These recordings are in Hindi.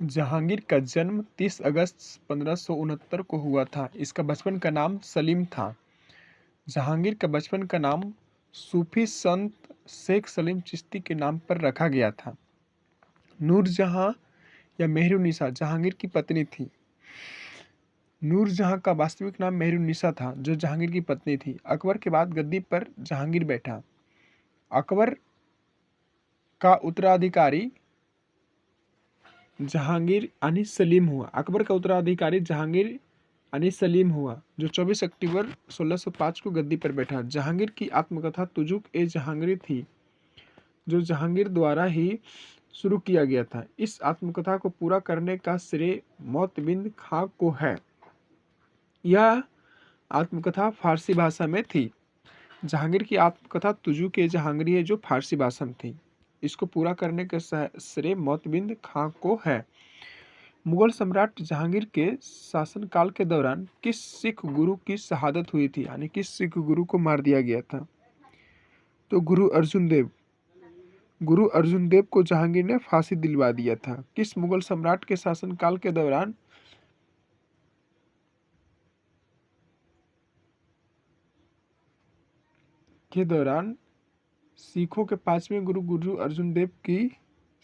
जहांगीर का जन्म 30 अगस्त 1569 को हुआ था। इसका बचपन का नाम सलीम था। जहांगीर का बचपन का नाम सूफी संत शेख सलीम चिश्ती के नाम पर रखा गया था। नूरजहां या मेहरुन्निसा जहांगीर की पत्नी थी। नूरजहां का वास्तविक नाम मेहरुन्निसा था, जो जहांगीर की पत्नी थी। अकबर के बाद गद्दी पर जहांगीर बैठा। अकबर का उत्तराधिकारी जहांगीर यानी सलीम हुआ। अकबर का उत्तराधिकारी जहांगीर यानी सलीम हुआ, जो 24 अक्टूबर 1605 को गद्दी पर बैठा। जहांगीर की आत्मकथा तुजुक ए जहांगीर थी, जो जहांगीर द्वारा ही शुरू किया गया था। इस आत्मकथा को पूरा करने का श्रेय मोतबिंद खां को है। यह आत्मकथा फारसी भाषा में थी। जहांगीर की आत्मकथा तुजुक ए जहांगीर है, जो फारसी भाषा में थी। इसको पूरा करने का श्रेय मोतबिंद खां को है। मुगल सम्राट जहांगीर के शासनकाल के दौरान किस सिख गुरु की शहादत हुई थी, यानी किस सिख गुरु को मार दिया गया था? तो गुरु अर्जुन देव। गुरु अर्जुन देव को जहांगीर ने फांसी दिलवा दिया था। किस मुगल सम्राट के शासनकाल के दौरान सिखों के 5वें गुरु गुरु अर्जुन देव की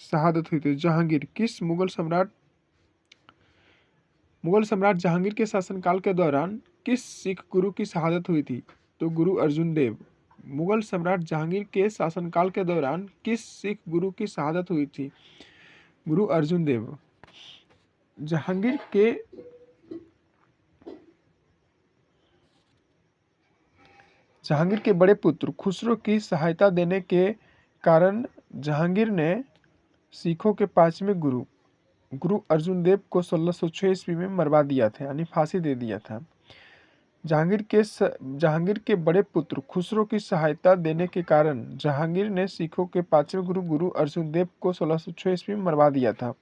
शहादत हुई थी? जहांगीर। किस मुगल सम्राट जहांगीर के शासनकाल के दौरान किस सिख गुरु की शहादत हुई थी? तो गुरु अर्जुन देव। मुगल सम्राट जहांगीर के शासनकाल के दौरान किस सिख गुरु की शहादत हुई थी? गुरु अर्जुन देव। जहांगीर के बड़े पुत्र खुसरो की सहायता देने के कारण जहांगीर ने सिखों के 5वें गुरु गुरु अर्जुन देव को 1606 ईस्वी में मरवा दिया था, यानी फांसी दे दिया था। जहांगीर के बड़े पुत्र खुसरो की सहायता देने के कारण जहांगीर ने सिखों के 5वें गुरु गुरु अर्जुन देव को 1606 ईस्वी में मरवा दिया था।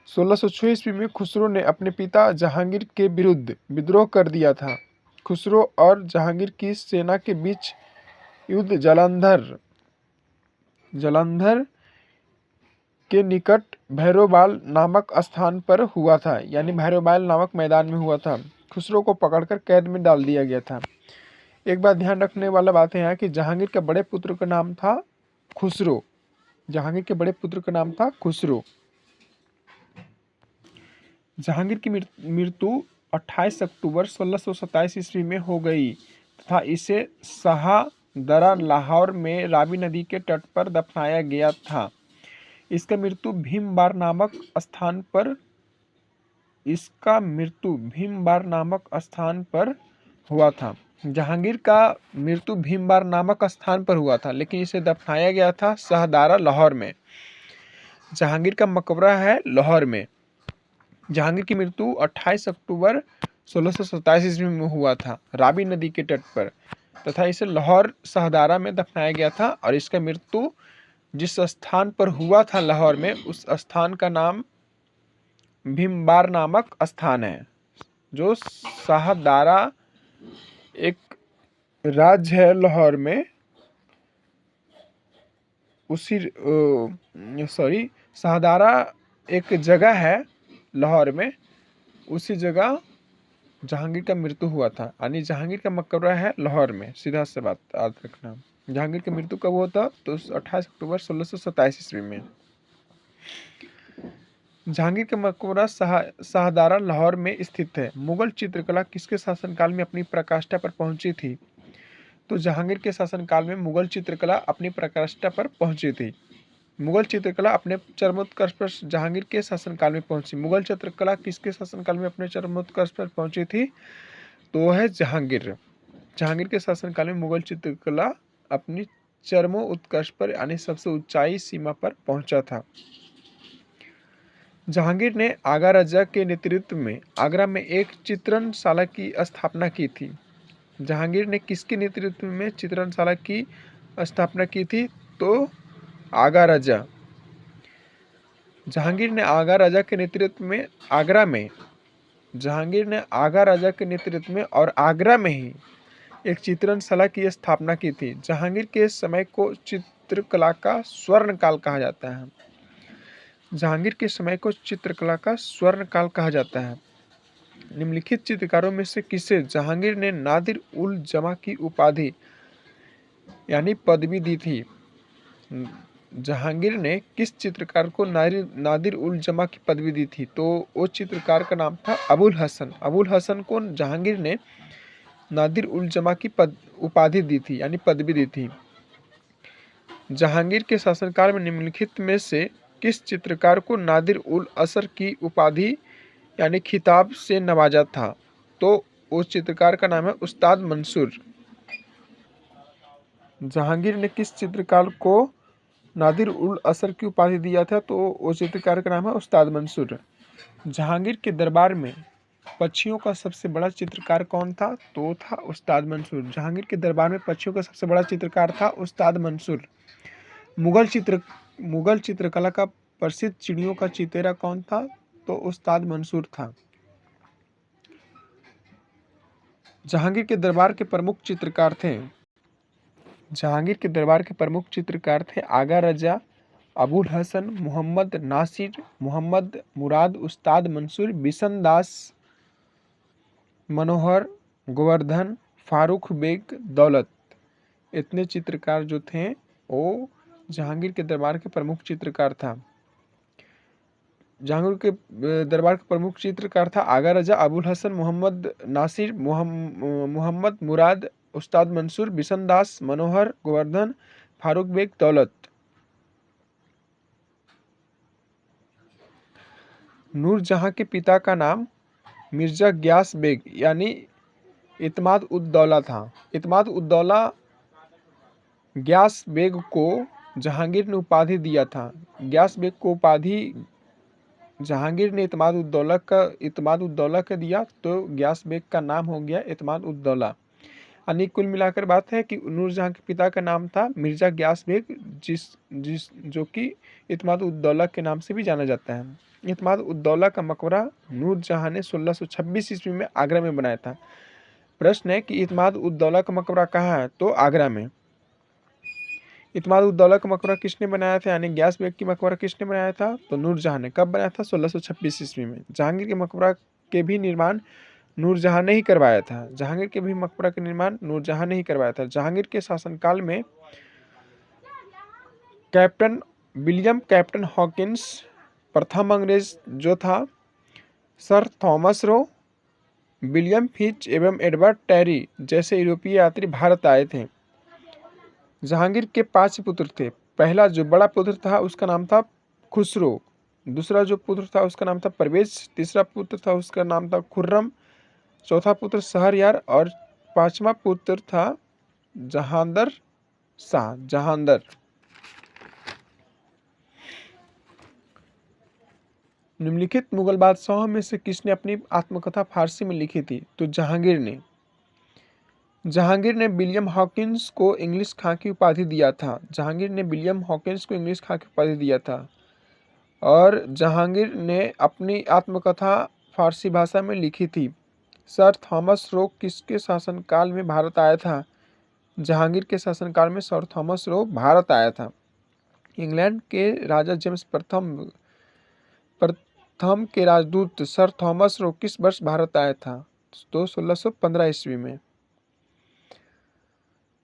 1606 ईस्वी में खुसरो ने अपने पिता जहांगीर के विरुद्ध विद्रोह कर दिया था। खुसरो और जहांगीर की सेना के बीच युद्ध जालंधर के निकट भैरोबाल नामक स्थान पर हुआ था, यानी भैरोबाल नामक मैदान में हुआ था। खुसरो को पकड़कर कैद में डाल दिया गया था। एक बात ध्यान रखने वाला बात है कि जहांगीर के बड़े पुत्र का नाम था खुसरो। जहांगीर के बड़े पुत्र का नाम था खुसरो। जहांगीर की मृत्यु 28 अक्टूबर 1627 ईस्वी में हो गई तथा इसे शाहदरा लाहौर में रावी नदी के तट पर दफनाया गया था। इसका मृत्यु भीमबार नामक स्थान पर हुआ था। जहांगीर का मृत्यु भीमबार नामक स्थान पर हुआ था, लेकिन इसे दफनाया गया था शाहदरा लाहौर में। जहांगीर का मकबरा है लाहौर में। जहांगीर की मृत्यु 28 अक्टूबर 1627 ईस्वी में हुआ था रावी नदी के तट पर, तथा इसे लाहौर शाहदरा में दफनाया गया था। और इसका मृत्यु जिस स्थान पर हुआ था लाहौर में, उस स्थान का नाम भीमबार नामक स्थान है, जो शाहदरा एक राज्य है लाहौर में। शाहदरा एक जगह है लाहौर में, उसी जगह जहांगीर का मृत्यु हुआ था, यानी जहांगीर का मकबरा है लाहौर में। सीधा से बात याद रखना। जहांगीर की मृत्यु कब हुआ था? तो 28 अक्टूबर 1627 ईस्वी में। जहांगीर का मकबरा शाहदरा लाहौर में स्थित है। मुगल चित्रकला किसके शासनकाल में अपनी पराकाष्ठा पर पहुंची थी? तो जहांगीर के शासनकाल में मुगल चित्रकला अपनी पराकाष्ठा पर पहुंची थी। मुगल चित्रकला अपने चरमोत्कर्ष पर जहांगीर के शासनकाल में पहुंची। मुगल चित्रकला किसके शासनकाल में अपने चरमोत्कर्ष पर पहुंची थी? तो है जहांगीर। जहांगीर के शासनकाल में मुगल चित्रकला अपनी चरमोत्कर्ष पर, यानी सबसे ऊंचाई सीमा पर पहुंचा था। जहांगीर ने आगा राजा के नेतृत्व में आगरा में एक चित्रणशाला की स्थापना की थी। जहांगीर ने किसके नेतृत्व में चित्रणशाला की स्थापना की थी? तो आगा राजा। जहांगीर ने आगा राजा के नेतृत्व में और आगरा में ही एक चित्रणशाला की स्थापना की थी। जहांगीर के समय को चित्रकला का स्वर्ण काल कहा जाता है। जहांगीर के समय को चित्रकला का स्वर्ण काल कहा जाता है। निम्नलिखित चित्रकारों में से किसे जहांगीर ने नादिर उल जमा की उपाधि यानी पदवी दी थी? जहांगीर ने किस चित्रकार को नादिर उल जमा की पदवी दी थी? तो वो चित्रकार का नाम था अबुल हसन। अबुल हसन को जहांगीर ने नादिर उल जमा की उपाधि दी थी यानी पदवी दी थी। जहांगीर के शासनकाल में निम्नलिखित में से किस चित्रकार को नादिर उल असर की उपाधि यानी खिताब से नवाजा था? तो उस चित्रकार का नाम है उस्ताद मंसूर। जहांगीर ने किस चित्रकार को नादिर उल असर की उपाधि दिया था? तो उस चित्रकार का नाम है उस्ताद मंसूर। जहांगीर के दरबार में पक्षियों का सबसे बड़ा चित्रकार कौन था? तो था उस्ताद मंसूर। जहांगीर के दरबार में पक्षियों का सबसे बड़ा चित्रकार था उस्ताद मंसूर। मुगल चित्रकला का प्रसिद्ध चिड़ियों का चितेरा कौन था? तो उस्ताद मंसूर था। जहांगीर के दरबार के प्रमुख चित्रकार थे जहांगीर के दरबार के प्रमुख चित्रकार थे आगा रजा, अबुल हसन, मोहम्मद नासिर, मोहम्मद मुराद, उस्ताद मंसूर, बिशन दास, मनोहर, गोवर्धन, फारूक बेग, दौलत। इतने चित्रकार जो थे वो जहांगीर के दरबार के प्रमुख चित्रकार था। जहांगीर के दरबार का प्रमुख चित्रकार था आगा रजा, अबुल हसन, मोहम्मद नासिर, मोहम्मद मुराद, उस्ताद मंसूर, बिशन दास, मनोहर, गोवर्धन, फारूक बेग, दौलत। नूरजहां के पिता का नाम मिर्जा ग्यास बेग यानी इत्माद उद दौला था। इत्माद उद दौला ग्यास बेग को जहांगीर ने उपाधि दिया था। ग्यास बेग को उपाधि जहांगीर ने इत्माद उद दौला का दिया, तो ग्यास बेग का नाम हो गया इत्माद उद दौला। यानी कुल मिलाकर बात है कि नूरजहां के पिता का नाम था मिर्जा ग्यास बेग, जिस जो कि इत्माद उद दौला के नाम से भी जाना जाता है। इत्माद उद दौला का मकबरा नूरजहां ने 1626 ईस्वी में आगरा में बनाया था। प्रश्न है कि इत्माद उद दौला का मकबरा कहाँ है? तो आगरा में। इत्माद उद दौला का मकबरा किसने बनाया था यानी ग्यास बेग की मकबरा किसने बनाया था? तो नूरजहां ने। कब बनाया था? 1626 ईस्वी में। जहांगीर के मकबरा के भी निर्माण नूरजहां ने ही करवाया था। जहांगीर के भी मकबरा का निर्माण नूरजहां ने ही करवाया था। जहांगीर के शासनकाल में कैप्टन हॉकिंस प्रथम अंग्रेज जो था, sir Thomas Roe, William Fitch एवं एडवर्ड टेरी जैसे यूरोपीय यात्री भारत आए थे। जहांगीर के 5 पुत्र थे। पहला जो बड़ा पुत्र था उसका नाम था खुसरो, दूसरा जो पुत्र था उसका नाम था परवेज, तीसरा पुत्र था उसका नाम था खुर्रम, चौथा पुत्र शहरयार और 5वां पुत्र था जहांदर शाह। जहांदर। निम्नलिखित मुगल बादशाहों में से किसने अपनी आत्मकथा फारसी में लिखी थी? तो जहांगीर ने। जहांगीर ने विलियम हॉकिंस को इंग्लिश खां की उपाधि दिया था। जहांगीर ने विलियम हॉकिंस को इंग्लिश खां की उपाधि दिया था। और जहांगीर ने अपनी आत्मकथा फारसी भाषा में लिखी थी। सर थॉमस रो किसके शासनकाल में भारत आया था? जहांगीर के शासनकाल में सर थॉमस रो भारत आया था। इंग्लैंड के राजा जेम्स प्रथम के राजदूत सर थॉमस रो किस वर्ष भारत आया था? तो 1615 ईस्वी में।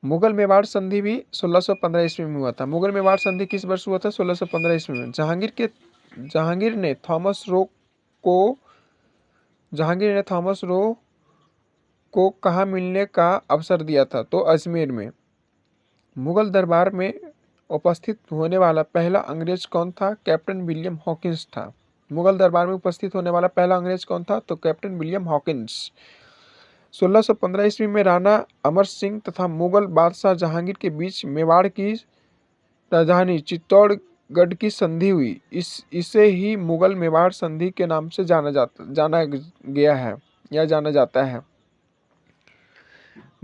मुगल मेवाड़ संधि भी 1615 ईस्वी में हुआ था। मुगल मेवाड़ संधि किस वर्ष हुआ था? 1615 ईस्वी में। जहांगीर ने थॉमस रो को कहाँ मिलने का अवसर दिया था? तो अजमेर में। मुगल दरबार में उपस्थित होने वाला पहला अंग्रेज कौन था? कैप्टन विलियम हॉकिंस था। मुगल दरबार में उपस्थित होने वाला पहला अंग्रेज कौन था? तो कैप्टन विलियम हॉकिंस। 1615 ईस्वी में राणा अमर सिंह तथा मुगल बादशाह जहांगीर के बीच मेवाड़ की राजधानी चित्तौड़गढ़ की संधि हुई। इसे ही मुगल मेवाड़ संधि के नाम से जाना गया है या जाना जाता है।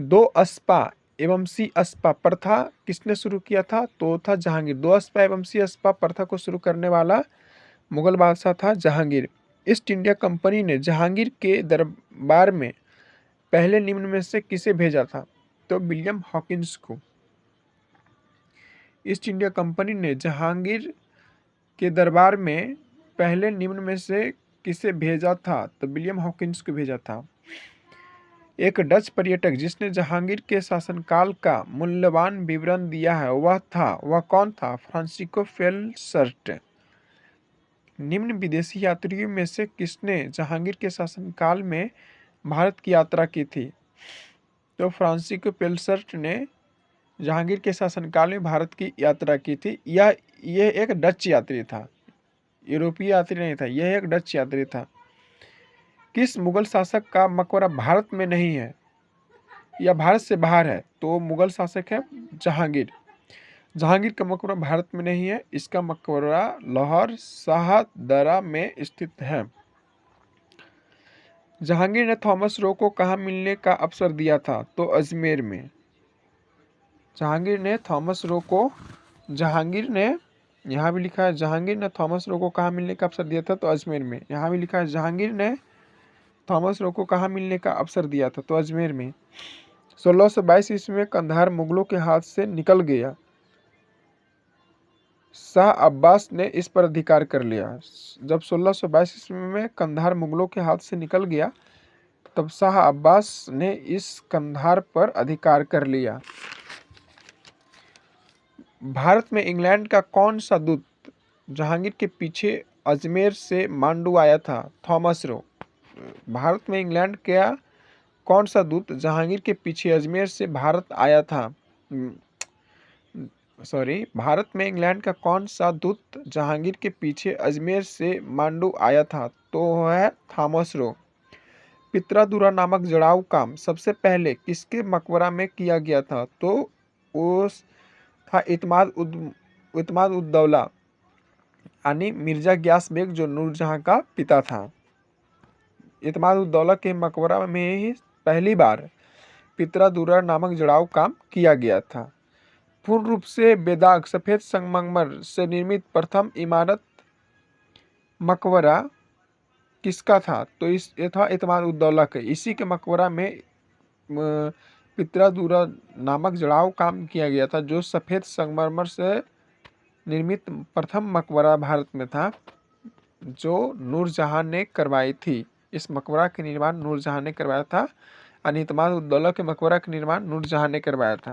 दो अस्पा एवं सी अस्पा प्रथा किसने शुरू किया था? तो था जहांगीर। दो अस्पा एवं सी अस्पा प्रथा को शुरू करने वाला मुगल बादशाह था जहांगीर। ईस्ट इंडिया कंपनी ने जहांगीर के दरबार में पहले निम्न में से किसे भेजा था? तो विलियम हॉकिंस को। ईस्ट इंडिया कंपनी ने जहांगीर के दरबार में पहले निम्न में से किसे भेजा था? तो विलियम हॉकिंस को भेजा था। एक डच पर्यटक जिसने जहांगीर के शासनकाल का मूल्यवान विवरण दिया है वह कौन था? फ्रांसिस्को फेल्सर्ट। निम्न विदेशी यात्रियों में से किसने जहांगीर के शासनकाल में भारत की यात्रा की थी? तो फ्रांसिस्को फेल्सर्ट ने जहांगीर के शासनकाल में भारत की यात्रा की थी। यह एक डच यात्री था, यूरोपीय यात्री नहीं था, यह एक डच यात्री था। किस मुगल शासक का मकबरा भारत में नहीं है या भारत से बाहर है? तो मुगल शासक है जहांगीर। जहांगीर का मकबरा भारत में नहीं है, इसका मकबरा लाहौर शाहदरा में स्थित है। जहांगीर ने थॉमस रो को कहाँ मिलने का अवसर दिया था? तो अजमेर में। जहांगीर ने थॉमस रो को यहाँ भी लिखा है जहांगीर ने थॉमस रो को कहाँ मिलने का अवसर दिया था? तो अजमेर में। यहाँ भी लिखा है जहांगीर ने थॉमस रो को कहाँ मिलने का अवसर दिया था? तो अजमेर में। 1622 ईस्वी में कंधार मुगलों के हाथ से निकल गया। शाह अब्बास ने इस पर अधिकार कर लिया। जब 1622 ईस्वी में कंधार मुगलों के हाथ से निकल गया तब शाह अब्बास ने इस कंधार पर अधिकार कर लिया। भारत में इंग्लैंड का कौन सा दूत जहांगीर के पीछे अजमेर से मांडू आया था? Thomas Roe. भारत में इंग्लैंड का कौन सा दूत जहांगीर के पीछे अजमेर से भारत आया था? भारत में इंग्लैंड का कौन सा दूत जहांगीर के पीछे अजमेर से मांडू आया था? तो है थॉमस रो। पित्रादुरा नामक जड़ाऊ काम सबसे पहले किसके मकबरा में किया गया था? तो वो था इत्माद उद दौला यानी मिर्जा गियास बेग, जो नूरजहां का पिता था। इत्माद उद दौला के मकबरा में ही पहली बार पित्रादुरा नामक जड़ाऊ काम किया गया था। पूर्ण रूप से बेदाग सफेद संगमरमर से निर्मित प्रथम इमारत मकबरा किसका था? तो ये था इत्माद उद दौला का। इसी के मकबरा में पित्रादुरा नामक जड़ाऊ काम किया गया था, जो सफेद संगमरमर से निर्मित प्रथम मकबरा भारत में था, जो नूरजहां ने करवाई थी। इस मकबरा के निर्माण नूरजहां ने करवाया था। इत्माद उद दौला के मकबरा का निर्माण नूरजहां ने करवाया था।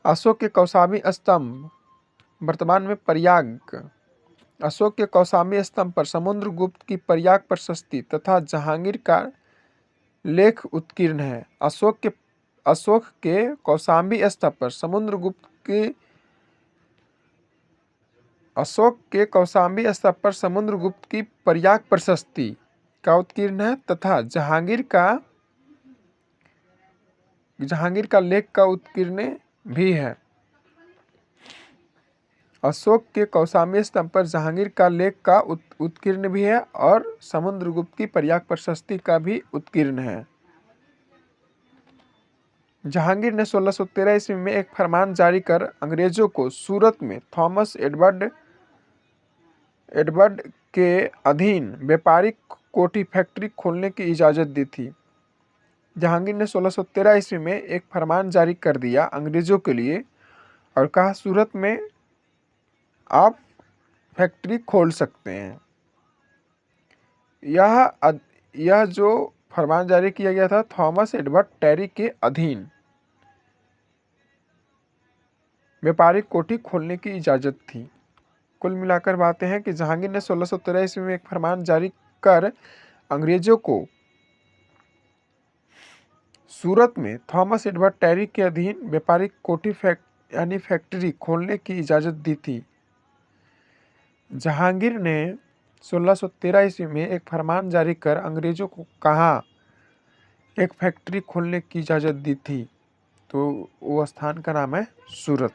अशोक के कौशाम्बी स्तंभ वर्तमान में प्रयाग। अशोक के कौशाम्बी स्तंभ पर समुद्रगुप्त की प्रयाग प्रशस्ति तथा जहांगीर का लेख उत्कीर्ण है। अशोक के कौशाम्बी स्तंभ पर समुद्रगुप्त की प्रयाग प्रशस्ति का उत्कीर्ण है तथा जहांगीर का लेख का उत्कीर्ण भी है। अशोक के कौशाम्बी स्तंभ पर जहांगीर का लेख का उत्कीर्ण भी है और समुद्रगुप्त की प्रयाग प्रशस्ति का भी उत्कीर्ण है। जहांगीर ने 1613 ईस्वी में एक फरमान जारी कर अंग्रेजों को सूरत में थॉमस एडवर्ड के अधीन व्यापारिक कोठी फैक्ट्री खोलने की इजाज़त दी थी। जहांगीर ने 1613 ईस्वी में एक फरमान जारी कर दिया अंग्रेजों के लिए और कहा सूरत में आप फैक्ट्री खोल सकते हैं। यह जो फरमान जारी किया गया था थॉमस एडवर्ड टेरी के अधीन व्यापारिक कोठी खोलने की इजाज़त थी। कुल मिलाकर बातें हैं कि जहांगीर ने 1613 ईस्वी में एक फरमान जारी कर अंग्रेजों को सूरत में थॉमस एडवर्ड टेरी के अधीन व्यापारिक कोठी फैक्ट्री खोलने की इजाज़त दी थी। जहांगीर ने 1613 ईस्वी में एक फरमान जारी कर अंग्रेजों को कहाँ एक फैक्ट्री खोलने की इजाज़त दी थी? तो वो स्थान का नाम है सूरत।